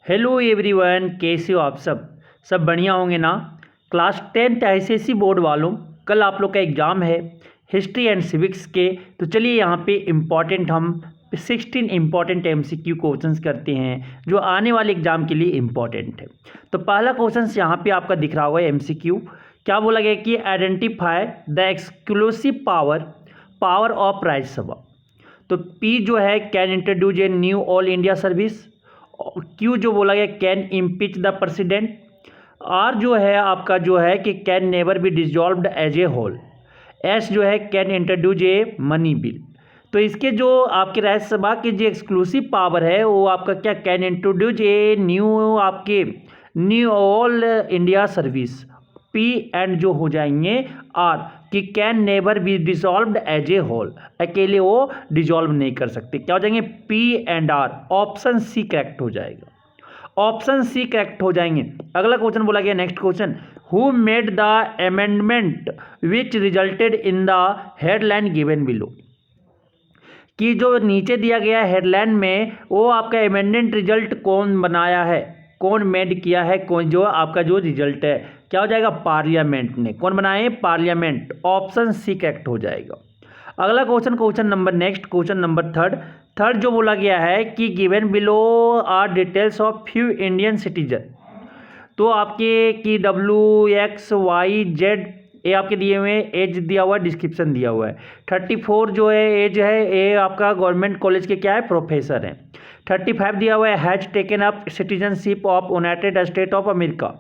Hello everyone, कैसे हो आप सब बढ़िया होंगे ना। क्लास 10th आईसीएसई बोर्ड वालों, कल आप लोग का एग्ज़ाम है हिस्ट्री एंड सिविक्स के। तो चलिए यहाँ पे इम्पॉर्टेंट हम 16 इम्पॉर्टेंट एमसीक्यू क्वेश्चंस करते हैं जो आने वाले एग्ज़ाम के लिए इम्पॉर्टेंट है। तो पहला क्वेश्चन यहाँ पे आपका दिख रहा हुआ है एमसीक्यू। क्या बोला गया कि identify the exclusive power of Rajya Sabha. तो पी जो है can introduce a new all India service. Q जो बोला गया can impeach the president. R जो है आपका जो है कि can never be dissolved as a whole. S जो है can introduce a money bill. तो इसके जो आपके राज्यसभा की जो एक्सक्लूसिव पावर है वो आपका क्या can introduce a new all India service. P and जो हो जाएंगे आर कि can never be dissolved as a whole, अकेले वो डिसॉल्व नहीं कर सकते। क्या हो जाएंगे P and R. Option C correct हो जाएगा, ऑप्शन सी करेक्ट हो जाएंगे। अगला क्वेश्चन बोला गया next question, who made the amendment which resulted in the headline given below. कि जो नीचे दिया गया हेडलाइन में वो आपका अमेंडमेंट रिजल्ट कौन बनाया है, कौन मेड किया है, कौन जो आपका जो रिजल्ट है क्या हो जाएगा पार्लियामेंट ने। कौन बनाए पार्लियामेंट। ऑप्शन सी करेक्ट हो जाएगा। अगला question number next question number third जो बोला गया है कि given below are details of few Indian citizen. तो आपके कि WXYZ ये आपके दिए हुए हैं, एज दिया हुआ है, डिस्क्रिप्शन दिया हुआ है। 34 जो है एज है ये आपका गवर्नमेंट कॉलेज के क्या है प्रोफेसर हैं। 35 दिया हुआ है has taken up citizenship of United state of America.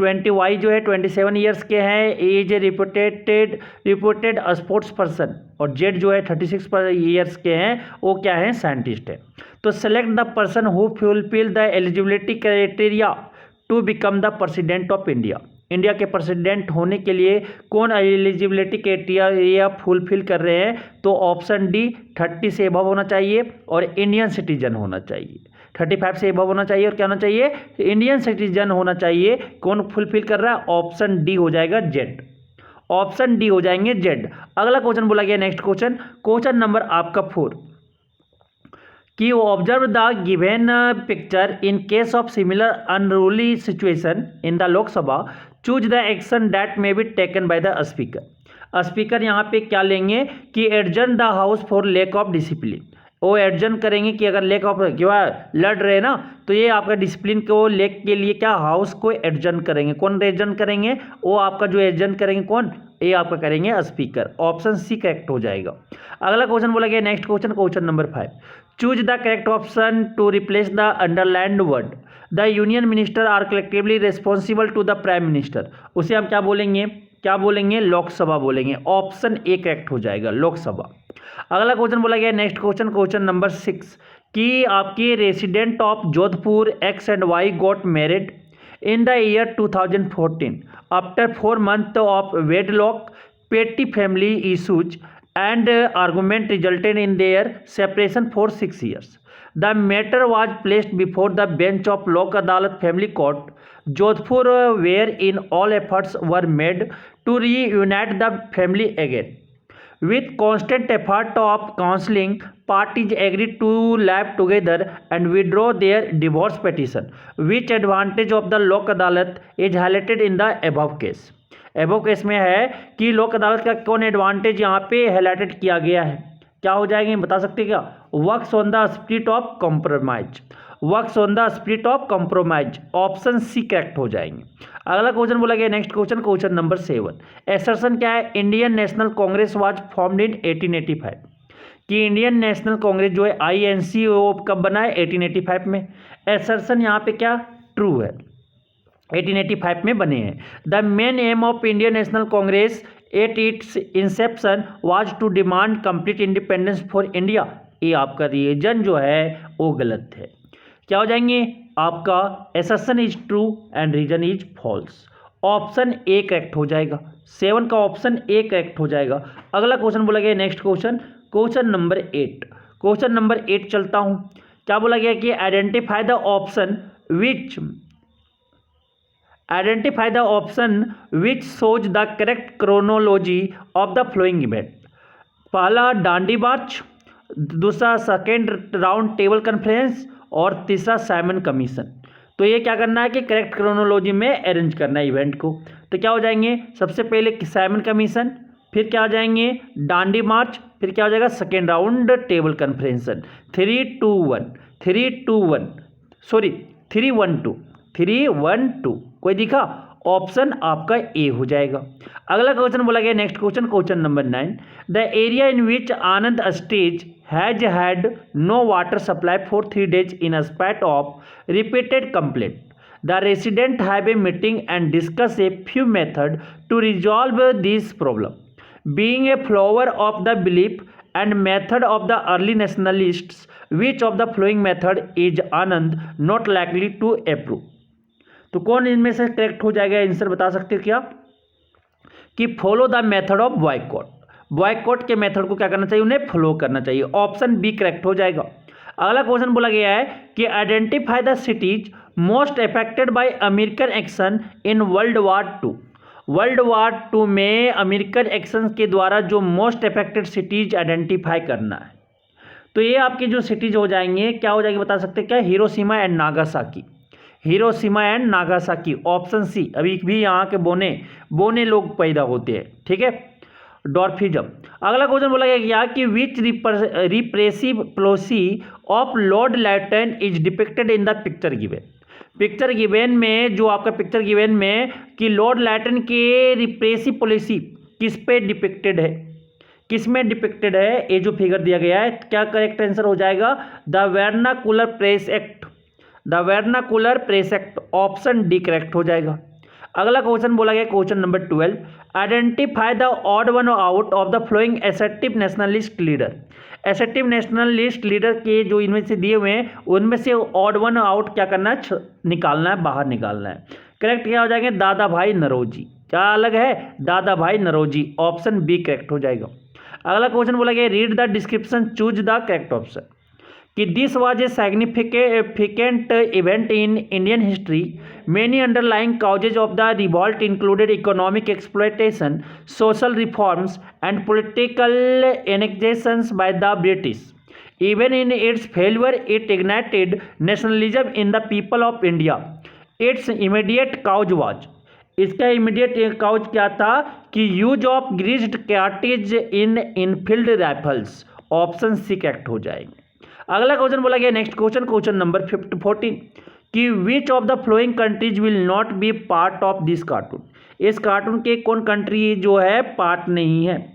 20Y जो है 27 ईयर्स के हैं, एज रिपोर्टेड स्पोर्ट्स पर्सन। और जेड जो है 36 ईयर्स के हैं, वो क्या है साइंटिस्ट है। तो select the person who fulfil the eligibility criteria to become the president of India. India के प्रेसिडेंट होने के लिए कौन एलिजिबिलिटी क्राइटेरिया फुलफिल कर रहे हैं। तो ऑप्शन डी 30 से एबव होना चाहिए और इंडियन सिटीजन होना चाहिए। 35 से एबव होना चाहिए और क्या होना चाहिए इंडियन सिटीजन होना चाहिए। कौन फुलफिल कर रहा है ऑप्शन डी हो जाएगा जेड। ऑप्शन डी हो जाएंगे जेड। अगला क्वेश्चन बोला गया नेक्स्ट क्वेश्चन नंबर आपका 4 कि observe the given picture in case of similar unruly situation in the Lok Sabha choose the action that may be taken by the speaker. Speaker यहाँ पे क्या लेंगे कि adjourn the house for lack of discipline. वो adjourn करेंगे कि अगर lack of क्या लड़ रहे ना तो ये आपका डिसिप्लिन को लेक के लिए क्या हाउस को एडजर्न करेंगे। कौन एडजर्न करेंगे वो आपका जो एडजर्न करेंगे कौन ये आपका करेंगे स्पीकर। ऑप्शन सी करेक्ट हो जाएगा। अगला क्वेश्चन बोला गया next question number 5 choose the correct option to replace the underlined word. The union minister are collectively responsible to the prime minister. उसे हम क्या बोलेंगे लोकसभा बोलेंगे। ऑप्शन ए करेक्ट हो जाएगा लोकसभा। अगला क्वेश्चन बोला गया नेक्स्ट क्वेश्चन नंबर 6 कि आपके resident of Jodhpur X and Y got married in the year 2014 after 4 months of wedlock petty family issues and argument resulted in their separation for 6 years. The matter was placed before the bench of Lok Adalat Family Court, Jodhpur, wherein all efforts were made to reunite the family again. With constant effort of counseling, parties agreed to live together and withdraw their divorce petition. Which advantage of the Lok Adalat is highlighted in the above case? Above case में है कि लोक अदालत का कौन advantage यहाँ पे highlighted किया गया है। क्या हो जाएंगे बता सकते क्या works on the spirit of compromise. Works on the spirit of compromise. Option C correct हो जाएंगे। अगला क्वेश्चन बोला गया नेक्स्ट क्वेश्चन नंबर 7 एसर्शन क्या है Indian National Congress was formed in 1885। कि इंडियन नेशनल कांग्रेस जो है INC वो कब बना है 1885 में। एसर्शन यहाँ पे क्या ट्रू है 1885 में बने हैं। The main aim of Indian National Congress at its inception was to demand complete independence for India. ये आपका रीजन जो है वो गलत है। क्या हो जाएंगे आपका assertion is true and reason is false. Option A correct हो जाएगा। 7 का ऑप्शन ए करेक्ट हो जाएगा। अगला क्वेश्चन बोला गया नेक्स्ट क्वेश्चन नंबर 8 चलता हूँ। क्या बोला गया कि identify the option which shows the correct chronology of the following event। पहला डांडी मार्च, दूसरा सेकेंड राउंड टेबल कॉन्फ्रेंस और तीसरा साइमन कमीशन। तो ये क्या करना है कि करेक्ट क्रोनोलॉजी में अरेंज करना है इवेंट को। तो क्या हो जाएंगे, सबसे पहले साइमन कमीशन, फिर क्या हो जाएंगे डांडी मार्च, फिर क्या हो जाएगा सेकेंड राउंड टेबल कन्फ्रेंसन। 3-1-2 कोई दिखा, ऑप्शन आपका ए हो जाएगा। अगला क्वेश्चन बोला गया, next question, question number 9, the area in which Anand stage has had no water supply for 3 days in spite of repeated complaint, the resident have a meeting and discuss a few method to resolve this problem, being a follower of the belief and method of the early nationalists, which of the following method is Anand not likely to approve? तो कौन इनमें से correct हो जाएगा, answer बता सकते हो क्या, कि follow the method of boycott. Boycott के मेथड को क्या करना चाहिए, उन्हें फॉलो करना चाहिए। ऑप्शन बी करेक्ट हो जाएगा। अगला क्वेश्चन बोला गया है कि identify the cities most affected by American action in world war 2। World war 2 में अमेरिकन एक्शन के द्वारा जो मोस्ट अफेक्टेड सिटीज आइडेंटिफाई करना है। तो ये आपके जो सिटीज हो जाएंगे, क्या हो जाएंगे बता सकते हैं क्या, Hiroshima and Nagasaki. Hiroshima and Nagasaki, option C. अभी भी यहाँ के बोने लोग पैदा होते हैं, ठीक है, डॉर्फिज्म। अगला क्वेश्चन बोला गया कि which repressive policy of Lord Lytton is depicted in the picture given. Picture given में, जो आपका पिक्चर गिवन में कि लॉर्ड लाइटन के रिप्रेसिव पॉलिसी किस पे डिपिक्टेड है, किस में डिपिक्टेड है, ये जो फिगर दिया गया है, क्या करेक्ट आंसर हो जाएगा, the vernacular press act. The vernacular press act, option D correct हो जाएगा। अगला क्वेश्चन बोला गया, question number 12, identify the odd one out of the flowing assertive nationalist leader. Assertive nationalist leader के जो इनमें से दिए हुए हैं, उनमें से ऑड वन आउट क्या करना है, निकालना है, बाहर निकालना है। करेक्ट क्या हो जाएंगे, दादा भाई नरोजी। क्या अलग है, दादा भाई नरोजी, ऑप्शन बी करेक्ट हो जाएगा। अगला क्वेश्चन बोला गया, read the description, choose the correct option. कि this was a significant event in Indian history, many underlying causes of the revolt included economic exploitation, social reforms and political annexations by the British. Even in its failure, it ignited nationalism in the people of India. Its immediate cause was, इसका immediate cause क्या था कि use of greased cartridge in Enfield rifles, option C correct हो जाएंगे। अगला question बोला गया, next question, question number 14, कि विच of the flowing countries will not be part of this cartoon. इस कार्टून के कौन कंट्री जो है पार्ट नहीं है,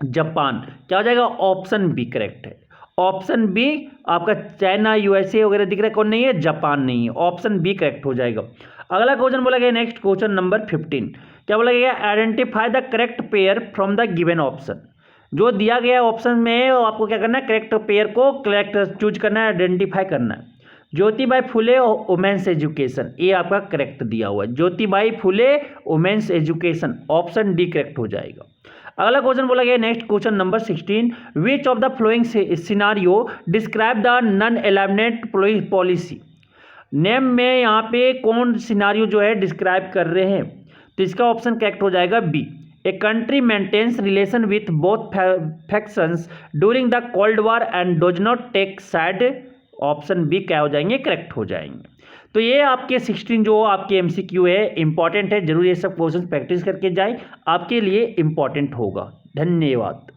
जापान। क्या हो जाएगा, ऑप्शन बी करेक्ट है। ऑप्शन बी आपका चाइना, यूएसए वगैरह दिख रहा है, कौन नहीं है, जापान नहीं है, ऑप्शन बी करेक्ट हो जाएगा। अगला क्वेश्चन बोला गया, नेक्स्ट क्वेश्चन नंबर 15, क्या बोला गया, identify the correct pair from the given option. जो दिया गया ऑप्शन में आपको क्या करना है, करेक्ट पेयर को करेक्ट चूज करना है, आइडेंटिफाई करना है। ज्योतिबाई फुले वुमेन्स एजुकेशन, ये आपका करेक्ट दिया हुआ है, Jyotibai Phule women's education, option D correct हो जाएगा। अगला क्वेश्चन बोला गया, next question number 16, which of the following scenario describe the non eliminate policy. Name में यहाँ पे कौन सिनारियो जो है डिस्क्राइब कर रहे हैं, तो इसका ऑप्शन करेक्ट हो जाएगा B. A country maintains relation with both factions during the cold war and does not take side, option B क्या हो जाएंगे, करेक्ट हो जाएंगे। तो ये आपके 16 जो आपके एमसीक्यू है, इंपॉर्टेंट है, जरूर ये सब क्वेश्चन प्रैक्टिस करके जाएं, आपके लिए इंपॉर्टेंट होगा। धन्यवाद।